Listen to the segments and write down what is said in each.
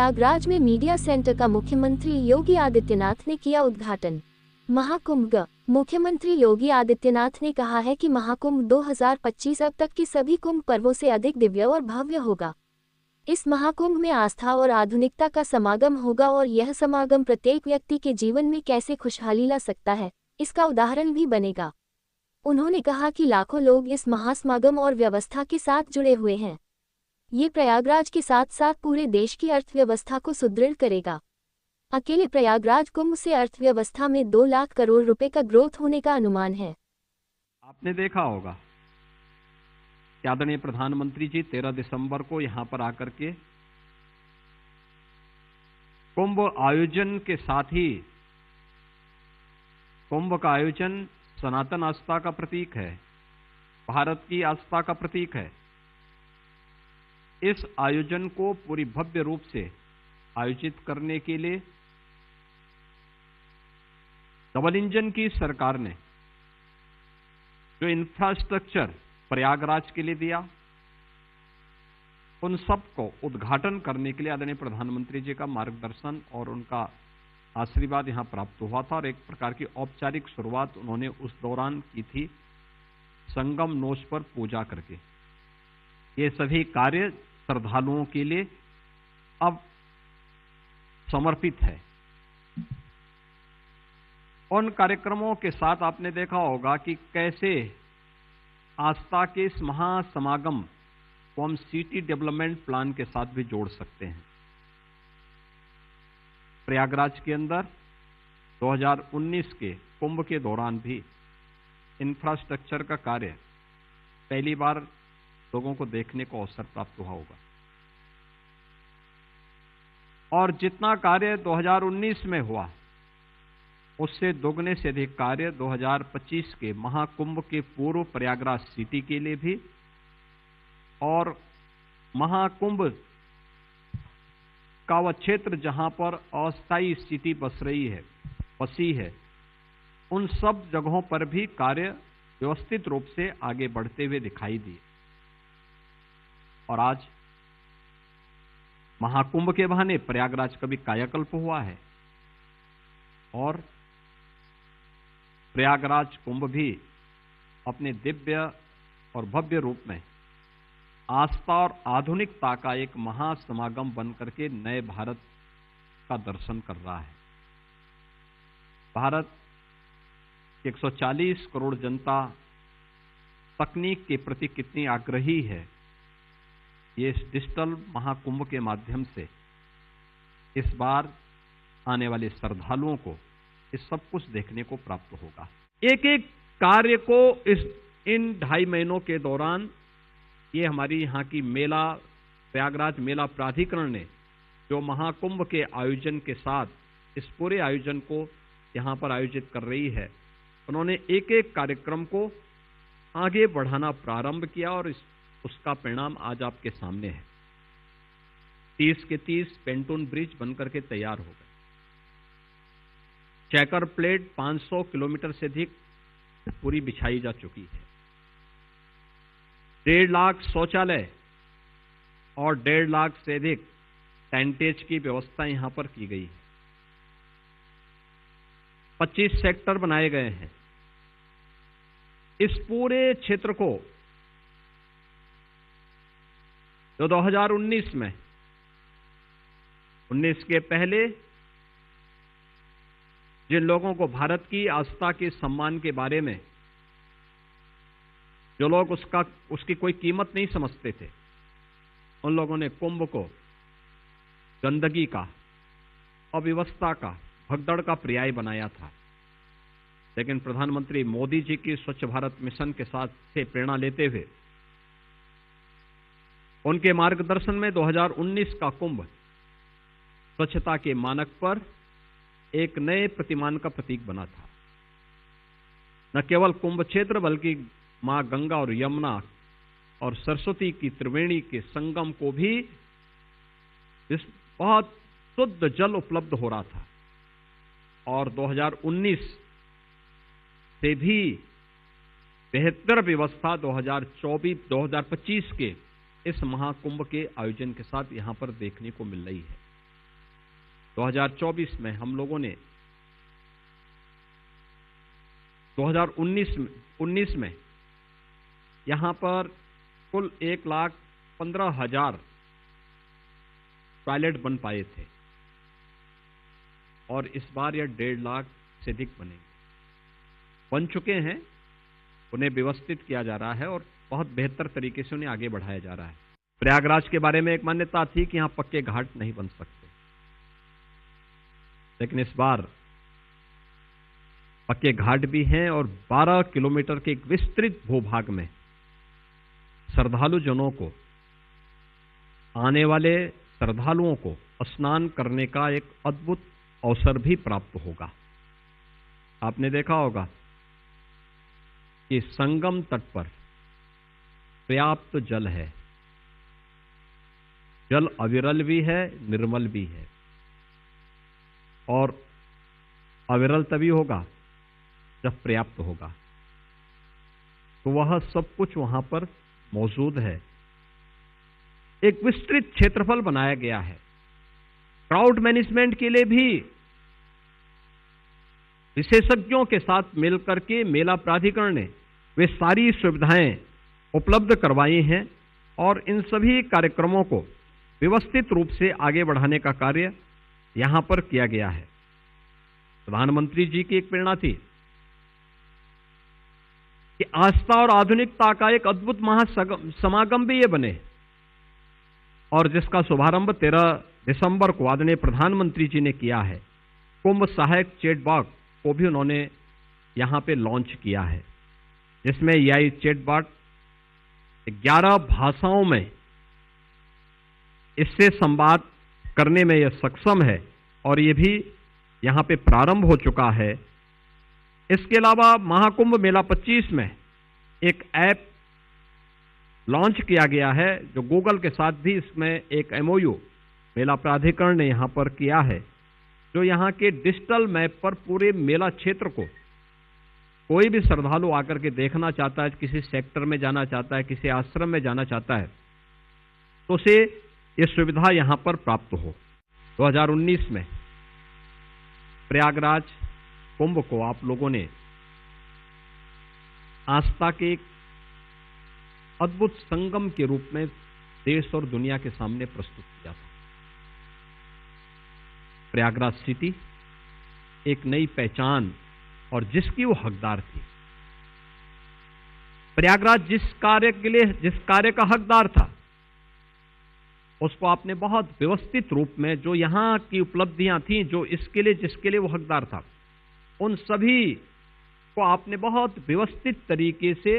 प्रयागराज में media centre का मुख्यमंत्री योगी आदित्यनाथ ने किया उद्घाटन। महाकुंभ। मुख्यमंत्री योगी आदित्यनाथ ने कहा है कि महाकुंभ 2025 अब तक की सभी कुंभ पर्वों से अधिक दिव्य और भव्य होगा। इस महाकुंभ में आस्था और आधुनिकता का समागम होगा और यह समागम प्रत्येक व्यक्ति के जीवन में कैसे खुशहाली ला सकता है, इसका उदाहरण भी बनेगा। उन्होंने कहा कि लाखों लोग इस महासमागम और व्यवस्था के साथ जुड़े हुए हैं। ये प्रयागराज के साथ साथ पूरे देश की अर्थव्यवस्था को सुदृढ़ करेगा। अकेले प्रयागराज कुंभ से अर्थव्यवस्था में 2 लाख करोड़ रुपए का ग्रोथ होने का अनुमान है। आपने देखा होगा कि आदरणीय प्रधानमंत्री जी 13 दिसंबर को यहां पर आकर के कुंभ आयोजन के साथ ही कुंभ का आयोजन सनातन आस्था का प्रतीक है, भारत की आस्था का प्रतीक है। इस आयोजन को पूरी भव्य रूप से आयोजित करने के लिए डबल इंजन की सरकार ने जो इंफ्रास्ट्रक्चर प्रयागराज के लिए दिया, उन सब को उद्घाटन करने के लिए आदरणीय प्रधानमंत्री जी का मार्गदर्शन और उनका आशीर्वाद यहां प्राप्त हुआ था और एक प्रकार की औपचारिक शुरुआत उन्होंने उस दौरान की थी, संगम नोच पर पूजा करके। ये सभी कार्य श्रद्धालुओं के लिए अब समर्पित है। उन कार्यक्रमों के साथ आपने देखा होगा कि कैसे आस्था के इस महासमागम को हम सिटी डेवलपमेंट प्लान के साथ भी जोड़ सकते हैं। प्रयागराज के अंदर 2019 के कुंभ के दौरान भी इंफ्रास्ट्रक्चर का कार्य पहली बार लोगों को देखने को अवसर प्राप्त हुआ होगा और जितना कार्य 2019 में हुआ उससे दोगुने से अधिक कार्य 2025 के महाकुंभ के पूर्व प्रयागराज सिटी के लिए भी और महाकुंभ का वह क्षेत्र जहां पर अस्थायी सिटी बसी है, उन सब जगहों पर भी कार्य व्यवस्थित रूप से आगे बढ़ते हुए दिखाई दिए। और आज महाकुंभ के बहाने प्रयागराज का भी कायाकल्प हुआ है और प्रयागराज कुंभ भी अपने दिव्य और भव्य रूप में आस्था और आधुनिकता का एक महासमागम बनकर के नए भारत का दर्शन कर रहा है। भारत 140 करोड़ जनता तकनीक के प्रति कितनी आग्रही है, ये इस डिजिटल महाकुंभ के माध्यम से इस बार आने वाले श्रद्धालुओं को इस सब कुछ देखने को प्राप्त होगा। एक एक कार्य को इन 2.5 महीनों के दौरान ये हमारी यहाँ की प्रयागराज मेला प्राधिकरण ने जो महाकुंभ के आयोजन के साथ इस पूरे आयोजन को यहाँ पर आयोजित कर रही है, उन्होंने एक एक कार्यक्रम को आगे बढ़ाना प्रारंभ किया और उसका परिणाम आज आपके सामने है। 30 के 30 पेंटून ब्रिज बनकर के तैयार हो गए। चेकर प्लेट 500 किलोमीटर से अधिक पूरी बिछाई जा चुकी है। 1.5 लाख शौचालय और 1.5 लाख से अधिक टेंटेज की व्यवस्था यहां पर की गई है। 25 सेक्टर बनाए गए हैं। इस पूरे क्षेत्र को जो 2019 में 19 के पहले जिन लोगों को भारत की आस्था के सम्मान के बारे में जो लोग उसकी कोई कीमत नहीं समझते थे, उन लोगों ने कुंभ को गंदगी का, अव्यवस्था का, भगदड़ का पर्याय बनाया था। लेकिन प्रधानमंत्री मोदी जी की स्वच्छ भारत मिशन के साथ से प्रेरणा लेते हुए उनके मार्गदर्शन में 2019 का कुंभ स्वच्छता के मानक पर एक नए प्रतिमान का प्रतीक बना था। न केवल कुंभ क्षेत्र बल्कि मां गंगा और यमुना और सरस्वती की त्रिवेणी के संगम को भी इस बहुत शुद्ध जल उपलब्ध हो रहा था और 2019 से भी बेहतर व्यवस्था 2025 के इस महाकुंभ के आयोजन के साथ यहां पर देखने को मिल रही है। 2024 में हम लोगों ने 2019 में यहां पर कुल 1,15,000 टॉयलेट बन पाए थे और इस बार यह 1.5 लाख से अधिक बनेंगे, बन चुके हैं। उन्हें व्यवस्थित किया जा रहा है और बहुत बेहतर तरीके से उन्हें आगे बढ़ाया जा रहा है। प्रयागराज के बारे में एक मान्यता थी कि यहां पक्के घाट नहीं बन सकते, लेकिन इस बार पक्के घाट भी हैं और 12 किलोमीटर के एक विस्तृत भूभाग में श्रद्धालु जनों को, आने वाले श्रद्धालुओं को स्नान करने का एक अद्भुत अवसर भी प्राप्त होगा। आपने देखा होगा कि संगम तट पर पर्याप्त जल है, जल अविरल भी है, निर्मल भी है, और अविरल तभी होगा जब पर्याप्त होगा। तो वह सब कुछ वहां पर मौजूद है। एक विस्तृत क्षेत्रफल बनाया गया है। क्राउड मैनेजमेंट के लिए भी विशेषज्ञों के साथ मिलकर के मेला प्राधिकरण ने वे सारी सुविधाएं उपलब्ध करवाई हैं और इन सभी कार्यक्रमों को व्यवस्थित रूप से आगे बढ़ाने का कार्य यहां पर किया गया है। प्रधानमंत्री जी की एक प्रेरणा थी कि आस्था और आधुनिकता का एक अद्भुत महासमागम भी ये बने, और जिसका शुभारंभ 13 दिसंबर को आदरणीय प्रधानमंत्री जी ने किया है। कुंभ सहायक चैटबॉट को भी उन्होंने यहां पे लॉन्च किया है, जिसमें AI चैटबॉट 11 भाषाओं में इससे संवाद करने में यह सक्षम है और ये भी यहां पे प्रारंभ हो चुका है। इसके अलावा महाकुंभ मेला 25 में एक ऐप लॉन्च किया गया है, जो गूगल के साथ भी इसमें एक MOU मेला प्राधिकरण ने यहां पर किया है, जो यहां के डिजिटल मैप पर पूरे मेला क्षेत्र को कोई भी श्रद्धालु आकर के देखना चाहता है, किसी सेक्टर में जाना चाहता है, किसी आश्रम में जाना चाहता है, तो उसे ये सुविधा यहां पर प्राप्त हो। 2019 में प्रयागराज कुंभ को आप लोगों ने आस्था के एक अद्भुत संगम के रूप में देश और दुनिया के सामने प्रस्तुत किया था। प्रयागराज सिटी एक नई पहचान और जिसकी वो हकदार थी। प्रयागराज जिस कार्य का हकदार था, उसको आपने बहुत व्यवस्थित रूप में, जो यहां की उपलब्धियां थी, जो जिसके लिए वो हकदार था, उन सभी को आपने बहुत व्यवस्थित तरीके से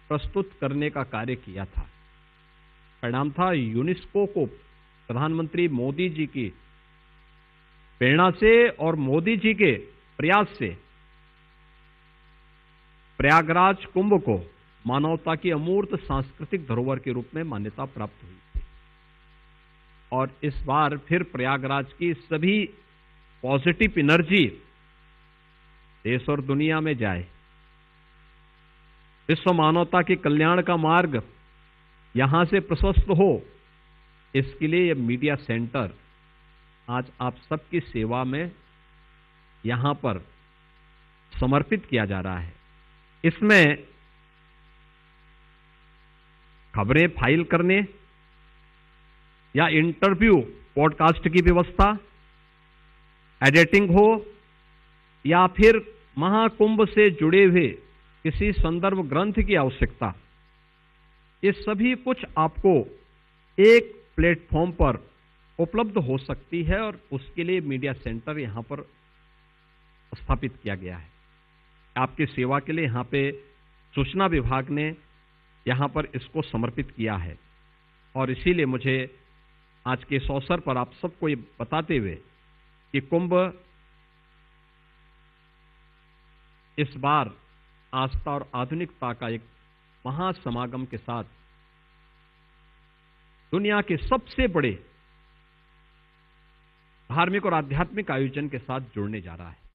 प्रस्तुत करने का कार्य किया था। परिणाम था यूनेस्को को प्रधानमंत्री मोदी जी की प्रेरणा से और मोदी जी के प्रयास से प्रयागराज कुंभ को मानवता की अमूर्त सांस्कृतिक धरोहर के रूप में मान्यता प्राप्त हुई थी। और इस बार फिर प्रयागराज की सभी पॉजिटिव एनर्जी देश और दुनिया में जाए, विश्व मानवता के कल्याण का मार्ग यहां से प्रशस्त हो, इसके लिए यह मीडिया सेंटर आज आप सबकी सेवा में यहां पर समर्पित किया जा रहा है। इसमें खबरें फाइल करने या इंटरव्यू पॉडकास्ट की व्यवस्था, एडिटिंग हो, या फिर महाकुंभ से जुड़े हुए किसी संदर्भ ग्रंथ की आवश्यकता, ये सभी कुछ आपको एक प्लेटफॉर्म पर उपलब्ध हो सकती है और उसके लिए मीडिया सेंटर यहां पर स्थापित किया गया है। आपकी सेवा के लिए यहां पे सूचना विभाग ने यहां पर इसको समर्पित किया है। और इसीलिए मुझे आज के इस अवसर पर आप सबको ये बताते हुए कि कुंभ इस बार आस्था और आधुनिकता का एक महासमागम के साथ दुनिया के सबसे बड़े धार्मिक और आध्यात्मिक आयोजन के साथ जुड़ने जा रहा है।